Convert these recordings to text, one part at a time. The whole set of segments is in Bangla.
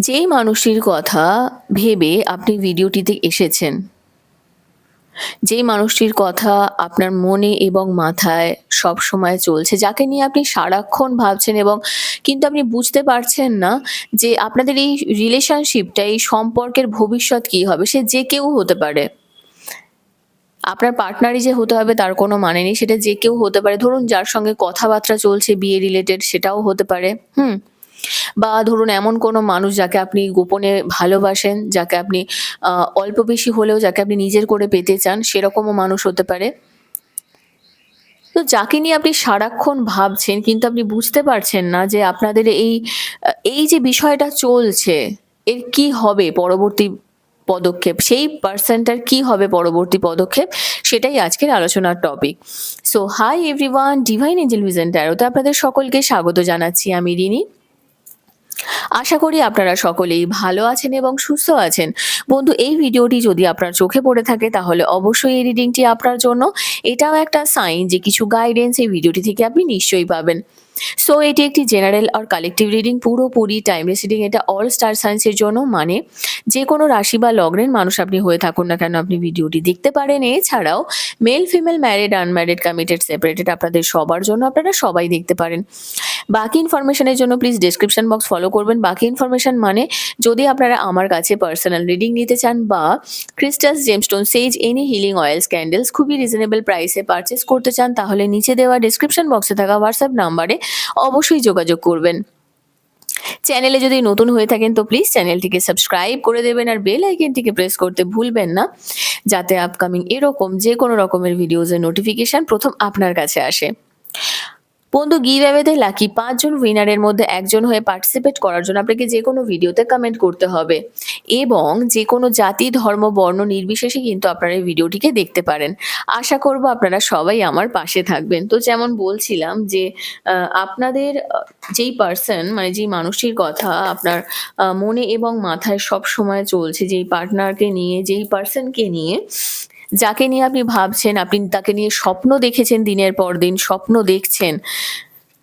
যেই মানুষটির কথা ভেবে আপনি ভিডিওটিতে এসেছেন, যেই মানুষটির কথা আপনার মনে এবং মাথায় সবসময় চলছে, যাকে নিয়ে আপনি সারাক্ষণ ভাবছেন এবং কিন্তু আপনি বুঝতে পারছেন না যে আপনাদের এই রিলেশনশিপটা, এই সম্পর্কের ভবিষ্যৎ কী হবে? সে যে কেউ হতে পারে। আপনার পার্টনারই যে হতে হবে তার কোনো মানে নেই। সেটা যে কেউ হতে পারে। ধরুন যার সঙ্গে কথাবার্তা চলছে বিয়ে রিলেটেড সেটাও হতে পারে। হুম? বা ধরুন এমন কোনো মানুষ যাকে আপনি গোপনে ভালোবাসেন, যাকে আপনি আ অল্প বেশি হলেও যাকে আপনি নিজের করে পেতে চান, সেরকমও মানুষ হতে পারে। তো যাকে নিয়ে আপনি সারাক্ষণ ভাবছেন কিন্তু আপনি বুঝতে পারছেন না যে আপনাদের এই যে বিষয়টা চলছে, এর কি হবে পরবর্তী পদক্ষেপ? সেই পারসনটার কি হবে পরবর্তী পদক্ষেপ? সেটাই আজকের আলোচনার topic. So hi everyone, divine angel vision ট্যারোতে আপনাদের সকলকে স্বাগত জানাচ্ছি। আমি রিনি। আশা করি আপনারা সকলেই ভালো আছেন এবং সুস্থ আছেন। বন্ধু, এই ভিডিওটি যদি আপনার চোখে পড়ে থাকে তাহলে অবশ্যই এই রিডিংটি আপনার জন্য। এটাও একটা সাইন যে কিছু গাইডেন্স এই ভিডিওটি থেকে আপনি নিশ্চয়ই পাবেন। সো এটি একটি জেনারেল আর কালেকটিভ রিডিং, পুরোপুরি টাইমলেস রিডিং। এটা অল স্টার সায়েন্সের জন্য, মানে যে কোনো রাশি বা লগ্নের মানুষ আপনি হয়ে থাকুন না কেন আপনি ভিডিওটি দেখতে পারেন। এছাড়াও male, female, married, unmarried, committed, separated আপনাদের সবার জন্য আপনারা সবাই দেখতে পারেন। বাকি ইনফরমেশনের জন্য প্লিজ ডেসক্রিপশন বক্স ফলো করবেন। বাকি ইনফরমেশন মানে যদি আপনারা আমার কাছে পার্সোনাল রিডিং নিতে চান বা ক্রিস্টালস, জেমস্টোন, সেজ, এনি হিলিং অয়েলস, ক্যান্ডেলস খুবই রিজনেবল প্রাইসে পারচেস করতে চান তাহলে নিচে দেওয়া ডেসক্রিপশন বক্সে থাকা হোয়াটসঅ্যাপ নাম্বারে অবশ্যই যোগাযোগ করবেন। চ্যানেলে যদি নতুন হয়ে থাকেন তো প্লিজ চ্যানেলটিকে সাবস্ক্রাইব করে দেবেন আর বেল আইকনটিকে প্রেস করতে ভুলবেন না, যাতে আপকামিং এরকম যে কোনো রকমের ভিডিওজের নোটিফিকেশন প্রথম আপনার কাছে আসে। বন্ধু, গিভঅ্যাওয়েতে লাকি ৫ জন উইনারের মধ্যে একজন হয়ে পার্টিসিপেট করার জন্য আপনাকে যেকোনো ভিডিওতে কমেন্ট করতে হবে এবং যেকোনো জাতি, ধর্ম, বর্ণ নির্বিশেষে কিন্তু আপনারা এই ভিডিওটিকে দেখতে পারেন। আশা করব আপনারা সবাই আমার পাশে থাকবেন। তো যেমন বলছিলাম যে আপনাদের যেই পার্সন, মানে যেই মানুষটির কথা আপনার মনে এবং মাথায় সবসময় চলছে, যেই পার্টনারকে নিয়ে, যেই পার্সনকে নিয়ে, যাকে নিয়ে আপনি ভাবছেন, আপনি তাকে নিয়ে স্বপ্ন দেখেছেন, দিনের পর দিন স্বপ্ন দেখছেন।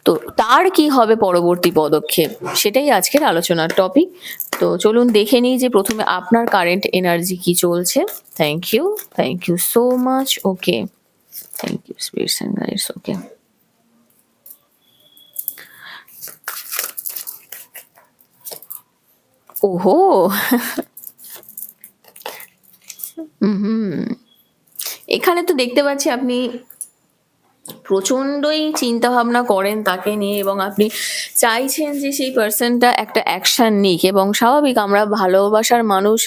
তো তার কি হবে পরবর্তী পদক্ষেপ? সেটাই আজকের আলোচনার টপিক। তো চলুন দেখে নিই যে প্রথমে আপনার কারেন্ট এনার্জি কি চলছে। Thank you so much. Okay, thank you spirits and guides. Okay, ওহো! হুম, এখানে তো দেখতে পাচ্ছি আপনি প্রচণ্ডই চিন্তাভাবনা করেন তাকে নিয়ে এবং আপনি চাইছেন যে সেই পার্সনটা একটা অ্যাকশন নিক এবং স্বাভাবিক, আমরা ভালোবাসার মানুষ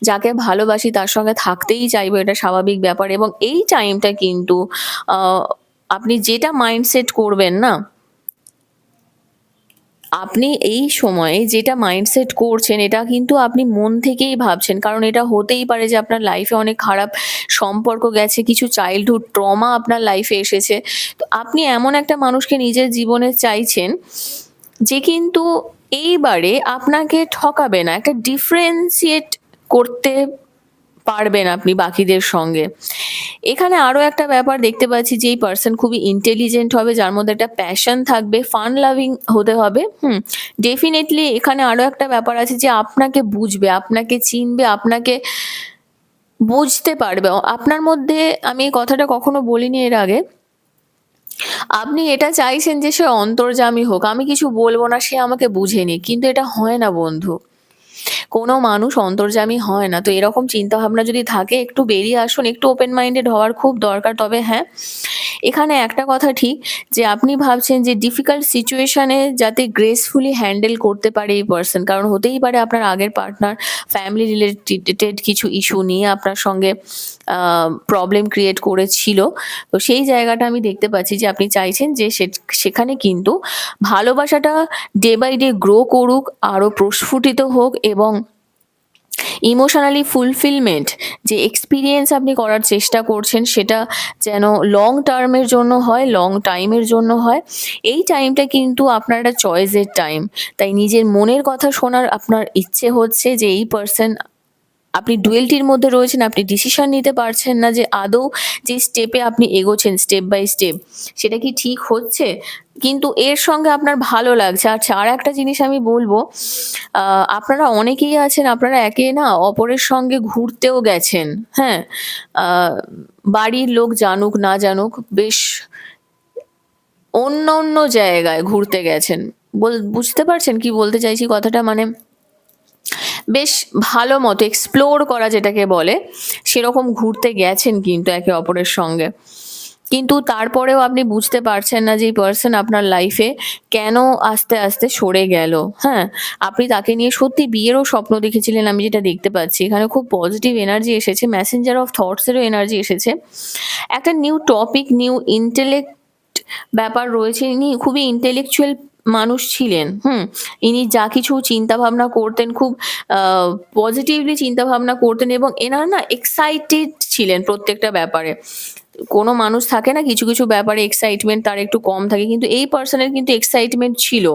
যাকে ভালোবাসি তার সঙ্গে থাকতেই চাইবো, এটা স্বাভাবিক ব্যাপার। এবং এই টাইমটা কিন্তু আহ, আপনি যেটা মাইন্ডসেট করবেন না, আপনি এই সময়ে যেটা মাইন্ডসেট করছেন এটা কিন্তু আপনি মন থেকেই ভাবছেন। কারণ এটা হতেই পারে যে আপনার লাইফে অনেক খারাপ সম্পর্ক গেছে, কিছু চাইল্ডহুড ট্রমা আপনার লাইফে এসেছে। তো আপনি এমন একটা মানুষকে নিজের জীবনে চাইছেন যে কিন্তু এইবারে আপনাকে ঠকাবে না, একটা ডিফারেন্সিয়েট করতে পারবেন আপনি বাকিদের সঙ্গে। এখানে আরো একটা ব্যাপার দেখতে পাচ্ছি যে এই পার্সন খুবই ইন্টেলিজেন্ট হবে, যার মধ্যে একটা প্যাশন থাকবে, ফান লাভিং হতে হবে। ডেফিনেটলি এখানে আরো একটা ব্যাপার আছে যে আপনাকে বুঝবে, আপনাকে চিনবে, আপনাকে বুঝতে পারবে। আপনার মধ্যে, আমি এই কথাটা কখনো বলিনি এর আগে, আপনি এটা চাইছেন যে সে অন্তর্যামী হোক, আমি কিছু বলবো না, সে আমাকে বুঝে নিক, কিন্তু এটা হয় না বন্ধু। কোনো মানুষ অন্তর্যামী হয় না। তো এরকম চিন্তাভাবনা যদি থাকে একটু বেরিয়ে আসুন, একটু ওপেন মাইন্ডেড হওয়ার খুব দরকার। তবে হ্যাঁ, এখানে একটা কথা ঠিক যে আপনি ভাবছেন যে ডিফিকাল্ট সিচুয়েশনে যাতে গ্রেসফুলি হ্যান্ডেল করতে পারে এই পার্সন। কারণ হতেই পারে আপনার আগের পার্টনার ফ্যামিলি রিলেটেড কিছু ইস্যু নিয়ে আপনার সঙ্গে প্রবলেম ক্রিয়েট করেছিল। তো সেই জায়গাটা আমি দেখতে পাচ্ছি যে আপনি চাইছেন যে সেখানে কিন্তু ভালোবাসাটা ডে বাই ডে গ্রো করুক, আরও প্রস্ফুটিত হোক এবং ইমোশনালি ফুলফিলমেন্ট যে এক্সপিরিয়েন্স আপনি করার চেষ্টা করছেন সেটা যেন লং টার্মের জন্য হয়, লং টাইমের জন্য হয়। এই টাইমটা কিন্তু আপনার একটা চয়েসের টাইম। তাই নিজের মনের কথা শোনার আপনার ইচ্ছে হচ্ছে যে এই পার্সন আপনি ডুয়েলটির মধ্যে রয়েছেন, আপনি ডিসিশন নিতে পারছেন না যে আদৌ যে স্টেপে আপনি এগোচ্ছেন স্টেপ বাই স্টেপ সেটা কি ঠিক হচ্ছে, কিন্তু এর সঙ্গে আপনার ভালো লাগছে। আচ্ছা, আর একটা জিনিস আমি বলবো, আপনারা অনেকেই আছেন, আপনারা একে না অপরের সঙ্গে ঘুরতেও গেছেন। হ্যাঁ, আহ, বাড়ির লোক জানুক না জানুক, বেশ অন্য অন্য জায়গায় ঘুরতে গেছেন। বুঝতে পারছেন কি বলতে চাইছি কথাটা? মানে বেশ ভালো মতো এক্সপ্লোর করা যেটাকে বলে, সেরকম ঘুরতে গেছেন কিন্তু একে অপরের সঙ্গে। কিন্তু তারপরেও আপনি বুঝতে পারছেন না যে এই পার্সন আপনার লাইফে কেন আস্তে আস্তে সরে গেল। হ্যাঁ, আপনি তাকে নিয়ে সত্যি বিয়েরও স্বপ্ন দেখেছিলেন, আমি যেটা দেখতে পাচ্ছি এখানে খুব পজিটিভ এনার্জি এসেছে, মেসেঞ্জার অফ থটসেরও এনার্জি এসেছে, একটা নিউ টপিক, নিউ ইন্টেলেক্ট ব্যাপার রয়েছে। ইনি খুবই ইন্টেলেকচুয়াল মানুষ ছিলেন। ইনি যা কিছু চিন্তা ভাবনা করতেন খুব পজিটিভলি চিন্তা ভাবনা করতেন, এবং এনার না এক্সাইটেড ছিলেন প্রত্যেকটা ব্যাপারে। কোনো মানুষ থাকে না কিছু কিছু ব্যাপারে এক্সাইটমেন্ট তার একটু কম থাকে, কিন্তু এই পার্সনের কিন্তু এক্সাইটমেন্ট ছিল।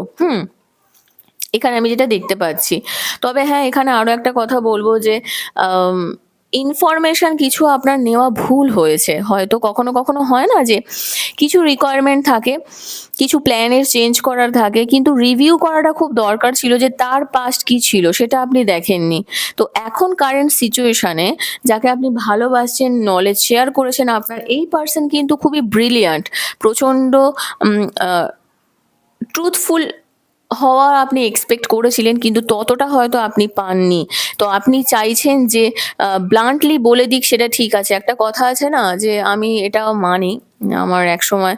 এখানে আমি যেটা দেখতে পাচ্ছি। তবে হ্যাঁ, এখানে আরো একটা কথা বলবো যে ইনফরমেশন কিছু আপনার নেওয়া ভুল হয়েছে। হয়তো কখনো কখনো হয় না যে কিছু রিকোয়ারমেন্ট থাকে, কিছু প্ল্যানের চেঞ্জ করার থাকে, কিন্তু রিভিউ করাটা খুব দরকার ছিল যে তার পাস্ট কি ছিল সেটা আপনি দেখেননি। তো এখন কারেন্ট সিচুয়েশনে যাকে আপনি ভালোবাসছেন, নলেজ শেয়ার করেছেন, আপনার এই পার্সন কিন্তু খুবই ব্রিলিয়ান্ট, প্রচণ্ড ট্রুথফুল হওয়া আপনি এক্সপেক্ট করেছিলেন, কিন্তু ততটা হয়তো আপনি পাননি। তো আপনি চাইছেন যে ব্লান্টলি বলে দিক, সেটা ঠিক আছে। একটা কথা আছে না যে আমি এটাও মানি, আমার একসময়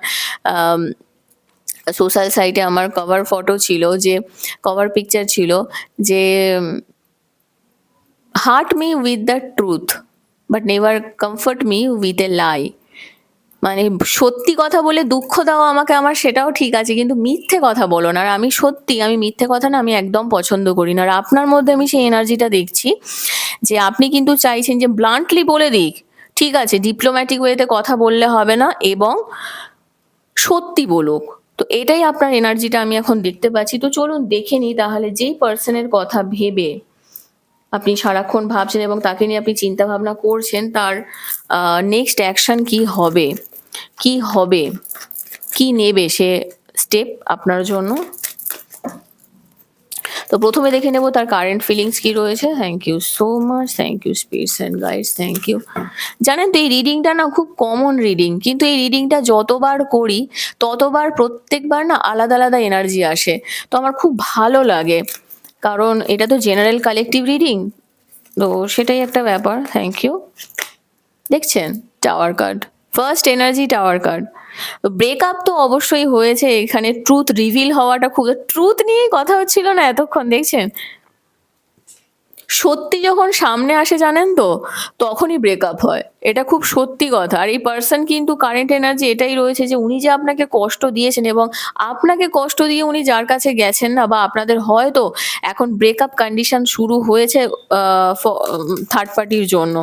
সোশ্যাল সাইটে আমার কভার ফটো ছিল, যে কভার পিকচার ছিল যে hurt me with the truth but never comfort me with a lie. মানে সত্যি কথা বলে দুঃখ দাও আমাকে, আমার সেটাও ঠিক আছে, কিন্তু মিথ্যে কথা বলো না। আর আমি সত্যি, আমি মিথ্যে কথা না, আমি একদম পছন্দ করি না। আর আপনার মধ্যে আমি সেই এনার্জিটা দেখছি যে আপনি কিন্তু চাইছেন যে ব্লান্টলি বলে দিক, ঠিক আছে, ডিপ্লোম্যাটিক ওয়েতে কথা বললে হবে না, এবং সত্যি বলুক। তো এটাই আপনার এনার্জিটা আমি এখন দেখতে পাচ্ছি। তো চলুন দেখে নিই তাহলে, যেই পার্সনের কথা ভেবে আপনি সারাক্ষণ ভাবছেন এবং তাকে নিয়ে আপনি চিন্তা ভাবনা করছেন, তার নেক্সট অ্যাকশন কি হবে, কি হবে, কি নেবে সে স্টেপ আপনার জন্য। তো প্রথমে দেখে নেব তার কারেন্ট ফিলিংস কি রয়েছে। Thank you so much, thank you spirits and guides, thank you. জানেন তো এই রিডিংটা না খুব কমন রিডিং, কিন্তু এই রিডিংটা যতবার করি ততবার প্রত্যেকবার না আলাদা আলাদা এনার্জি আসে। তো আমার খুব ভালো লাগে, কারণ এটা তো জেনারেল কালেকটিভ রিডিং, তো সেটাই একটা ব্যাপার। Thank you. দেখছেন tower card, first energy tower card. Breakup তো অবশ্যই হয়েছে, এখানে ট্রুথ রিভিল হওয়াটা, খুব ট্রুথ নিয়েই কথা হচ্ছিল না এতক্ষণ, দেখছেন সত্যি যখন সামনে আসে জানেন তো, তখনই ব্রেকআপ হয়, এটা খুব সত্যি কথা। আর এই পার্সন কিন্তু কারেন্ট এনার্জি এটাই রয়েছে যে উনি যে আপনাকে কষ্ট দিয়েছেন, এবং আপনাকে কষ্ট দিয়ে উনি যার কাছে গেছেন না, বা আপনাদের হয়তো এখন ব্রেকআপ কন্ডিশন শুরু হয়েছে থার্ড পার্টির জন্য,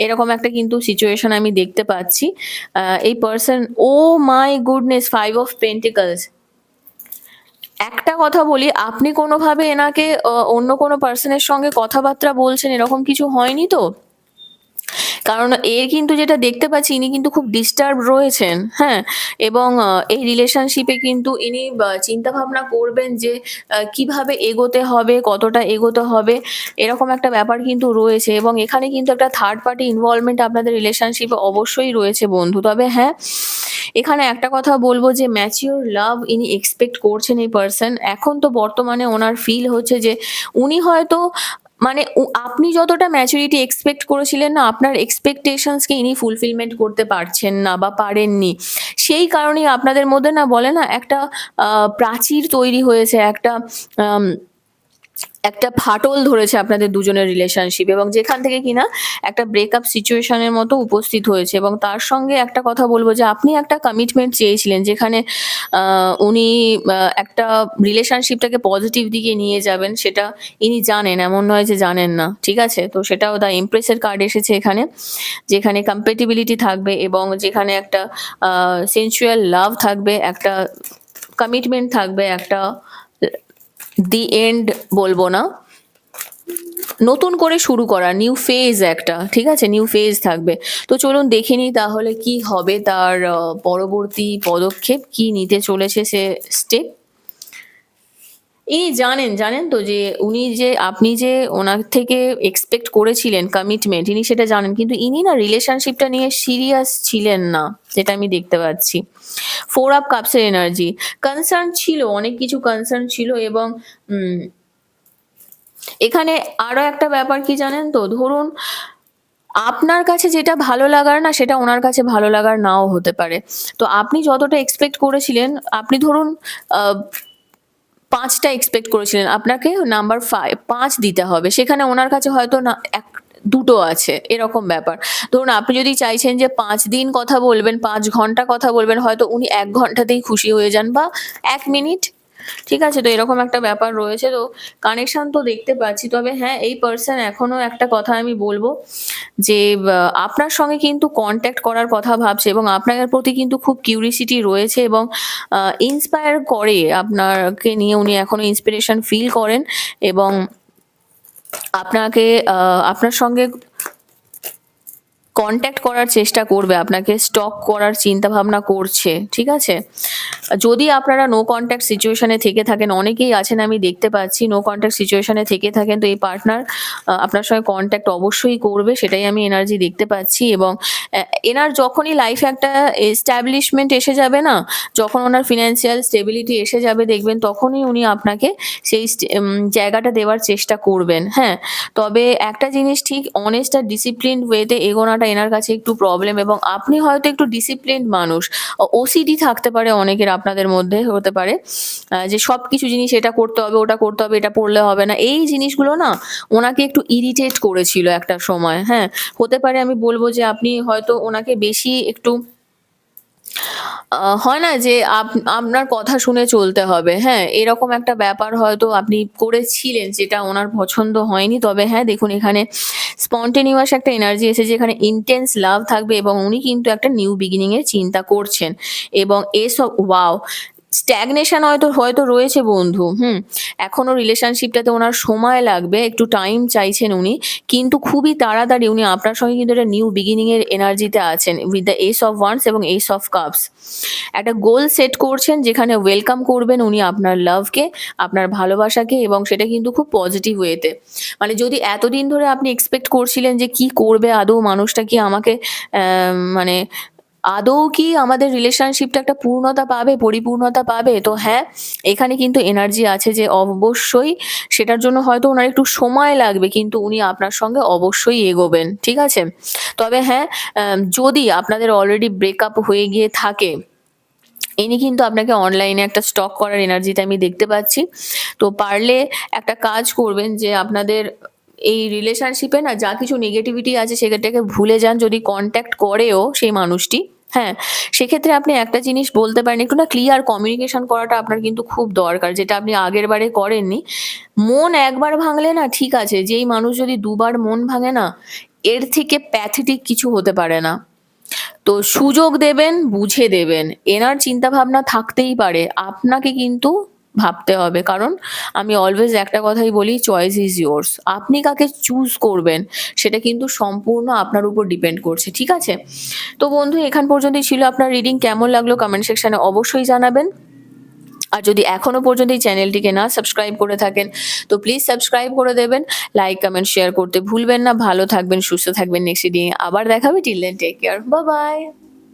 এরকম একটা কিন্তু সিচুয়েশন আমি দেখতে পাচ্ছি। এই person, oh my goodness, 5 of pentacles. একটা কথা বলি, আপনি কোনোভাবে এনাকে অন্য কোনো পার্সনের সঙ্গে কথাবার্তা বলছেন এরকম কিছু হয়নি তো? কারণ এর কিন্তু যেটা দেখতে পাচ্ছি, ইনি কিন্তু খুব ডিস্টার্ব রয়েছেন। হ্যাঁ, এবং এই রিলেশনশিপে কিন্তু ইনি চিন্তা ভাবনা করবেন যে কিভাবে এগোতে হবে, কতটা এগোতে হবে, এরকম একটা ব্যাপার কিন্তু রয়েছে। এবং এখানে কিন্তু একটা থার্ড পার্টি ইনভলভমেন্ট আপনাদের রিলেশনশিপে অবশ্যই রয়েছে বন্ধু। তবে হ্যাঁ, এখানে একটা কথা বলবো যে ম্যাচিওর লাভ ইনি এক্সপেক্ট করছেন এই পার্সন। এখন তো বর্তমানে ওনার ফিল হচ্ছে যে উনি হয়তো, মানে আপনি যতটা ম্যাচুরিটি এক্সপেক্ট করেছিলেন না, আপনার এক্সপেকটেশনসকে ইনি ফুলফিলমেন্ট করতে পারছেন না বা পারেননি। সেই কারণেই আপনাদের মধ্যে না, বলে না, একটা প্রাচীর তৈরি হয়েছে, একটা আম, একটা ফাটল ধরেছে আপনাদের দুজনের রিলেশনশিপ, এবং যেখান থেকে কিনা একটা ব্রেকআপ সিচুয়েশনের মতো উপস্থিত হয়েছে। এবং তার সঙ্গে একটা কথা বলবো যে আপনি একটা কমিটমেন্ট চেয়েছিলেন, যেখানে উনি একটা রিলেশনশিপটাকে পজিটিভ দিকে নিয়ে যাবেন, সেটা ইনি জানেন, এমন নয় যে জানেন না, ঠিক আছে। তো সেটাও দ্য এমপ্রেসের কার্ড এসেছে এখানে, যেখানে কম্প্যাটিবিলিটি থাকবে, এবং যেখানে একটা সেন্সুয়াল লাভ থাকবে, একটা কমিটমেন্ট থাকবে, একটা দি এন্ড বলবো না, নতুন করে শুরু করা, নিউ ফেজ একটা, ঠিক আছে? নিউ ফেজ থাকবে। তো চলুন দেখে নিই তাহলে কি হবে তার পরবর্তী পদক্ষেপ, কি নিতে চলেছে সে স্টেপ। ইনি জানেন তো যে আপনি যে ওনার থেকে এক্সপেক্ট করেছিলেন কমিটমেন্ট, ইনি সেটা জানেন। কিন্তু ইনি না রিলেশনশিপটা নিয়ে সিরিয়াস ছিলেন না, যেটা আমি দেখতে পাচ্ছি। 4 অফ কাপস এর এনার্জি। কনসার্ন ছিল, অনেক কিছু কনসার্ন ছিল এবং উম এখানে আরো একটা ব্যাপার কি জানেন তো? ধরুন আপনার কাছে যেটা ভালো লাগার না, সেটা ওনার কাছে ভালো লাগার নাও হতে পারে। তো আপনি যতটা এক্সপেক্ট করেছিলেন, আপনি ধরুন আ ৫ টা এক্সপেক্ট করেছিলেন। আপনাকে নাম্বার ৫ দিতে হবে। সেখানে ওনার কাছে হয়তো না ২ টো আছে, এরকম ব্যাপার। ধরুন আপনি যদি চাইছেন যে ৫ দিন কথা বলবেন, ৫ ঘন্টা কথা বলবেন, হয়তো উনি ১ ঘন্টাতেই খুশি হয়ে যান বা ১ মিনিট। ঠিক আছে? তো এরকম একটা ব্যাপার রয়েছে। তো কানেকশন তো দেখতে পাচ্ছি। তবে হ্যাঁ, এই পারসন এখনো একটা কথা আমি বলব যে আপনার সঙ্গে কিন্তু কনট্যাক্ট করার কথা ভাবছে এবং আপনার প্রতি কিন্তু খুব কিউরিসিটি রয়েছে এবং ইন্সপায়ার করে, আপনাকে নিয়ে উনি এখনো ইন্সপিরেশন ফিল করেন এবং আপনাকে আপনার সঙ্গে কনট্যাক্ট করার চেষ্টা করবে, আপনাকে স্টক করার চিন্তাভাবনা করছে। ঠিক আছে? যদি আপনারা নো কনট্যাক্ট সিচুয়েশন এ থেকে থাকেন, অনেকেই আছেন আমি দেখতে পাচ্ছি নো কনট্যাক্ট সিচুয়েশন এ থেকে থাকেন, তো এই পার্টনার আপনার সঙ্গে কনট্যাক্ট অবশ্যই করবে, সেটাই আমি এনার্জি দেখতে পাচ্ছি। এবং এনার যখনই লাইফে একটা এস্টাবলিশমেন্ট এসে যাবে না, যখন ওনার ফিন্যান্সিয়াল স্টেবিলিটি এসে যাবে, দেখবেন তখনই উনি আপনাকে সেই জায়গাটা দেওয়ার চেষ্টা করবেন। হ্যাঁ? তবে একটা জিনিস ঠিক, অনেস্ট আর ডিসিপ্লিনড ওয়েতে এগোনোটা এনার কাছে একটু প্রবলেম এবং আপনি হয়তো একটু ডিসিপ্লিনড মানুষ। ওসিডি থাকতে পারে অনেকের, আপনাদের মধ্যে হতে পারে যে সবকিছু জিনিস এটা করতে হবে, ওটা করতে হবে, এটা পড়লে হবে না। এই জিনিসগুলো না ওনাকে একটু ইরিটেট করেছিল একটা সময়। হ্যাঁ? হতে পারে আমি বলব যে আপনি হয়তো ওনাকে বেশি একটু হয় না যে আপনার কথা শুনে চলতে হবে। হ্যাঁ? এরকম একটা ব্যাপার হয়তো আপনি করেছিলেন, যেটা ওনার পছন্দ হয়নি। তবে হ্যাঁ, দেখুন এখানে স্পন্টেনিয়াস একটা এনার্জি এসেছে, যেখানে ইনটেন্স লাভ থাকবে এবং উনি কিন্তু একটা নিউ বিগিনিং এর চিন্তা করছেন এবং এসব ওয়াও! স্ট্যাগনেশন হয়তো রয়েছে বন্ধু। এখনো রিলেশনশিপটাতে উনার সময় লাগবে, একটু টাইম চাইছেন উনি। কিন্তু খুবই তাড়াতাড়ি উনি আপনার সঙ্গে কিন্তু একটা নিউ বিগিনিং এর এনার্জিতে আছেন with the S of wands এবং এস অফ কাপস। একটা গোল সেট করছেন, যেখানে ওয়েলকাম করবেন উনি আপনার লাভকে, আপনার ভালোবাসাকে, এবং সেটা কিন্তু খুব পজিটিভ ওয়েতে। মানে যদি এতদিন ধরে আপনি এক্সপেক্ট করছিলেন যে কি করবে আদৌ মানুষটা, কি আমাকে মানে আদৌ কি আমাদের রিলেশনশিপটা একটা পূর্ণতা পাবে, পরিপূর্ণতা পাবে? তো হ্যাঁ, এখানে কিন্তু এনার্জি আছে যে অবশ্যই সেটার জন্য হয়তো উনার একটু সময় লাগবে, কিন্তু উনি আপনার সঙ্গে অবশ্যই এগোবেন। ঠিক আছে? তবে হ্যাঁ, যদি আপনাদের অলরেডি ব্রেকআপ হয়ে গিয়ে থাকে, ইনি কিন্তু আপনাকে অনলাইনে একটা স্টক করার এনার্জিটা আমি দেখতে পাচ্ছি। তো পারলে একটা কাজ করবেন যে আপনাদের এই রিলেশনশিপে না যা কিছু নেগেটিভিটি আছে সেটাকে ভুলে যান। যদি কনট্যাক্ট করেও সেই মানুষটি, হ্যাঁ, সেক্ষেত্রে আপনি একটা জিনিস বলতে পারেন, একটু না ক্লিয়ার কমিউনিকেশন করাটা আপনার কিন্তু খুব দরকার, যেটা আপনি আগেরবারে করেননি। মন একবার ভাঙলে না ঠিক আছে, যেই মানুষ যদি দুবার মন ভাঙে না, এর থেকে প্যাথেটিক কিছু হতে পারে না। তো সুযোগ দেবেন, বুঝে দেবেন। এনার চিন্তাভাবনা থাকতেই পারে। আপনাকে কিন্তু ভাবতে হবে। কারণ আমি অলওয়েজ একটা কথাই বলি, চয়েস ইজ ইয়োরস। আপনি কাকে চুজ করবেন সেটা কিন্তু সম্পূর্ণ আপনার উপর ডিপেন্ড করছে। ঠিক আছে? তো বন্ধু, এখান পর্যন্তই ছিল আপনার রিডিং। কেমন লাগলো কমেন্ট সেকশনে অবশ্যই জানাবেন। আর যদি এখনো পর্যন্ত এই চ্যানেলটিকে না সাবস্ক্রাইব করে থাকেন, তো প্লিজ সাবস্ক্রাইব করে দেবেন। লাইক, কমেন্ট, শেয়ার করতে ভুলবেন না। ভালো থাকবেন, সুস্থ থাকবেন। নেক্সট রিডিং এ আবার দেখা হবে। Till then take care. Bye by.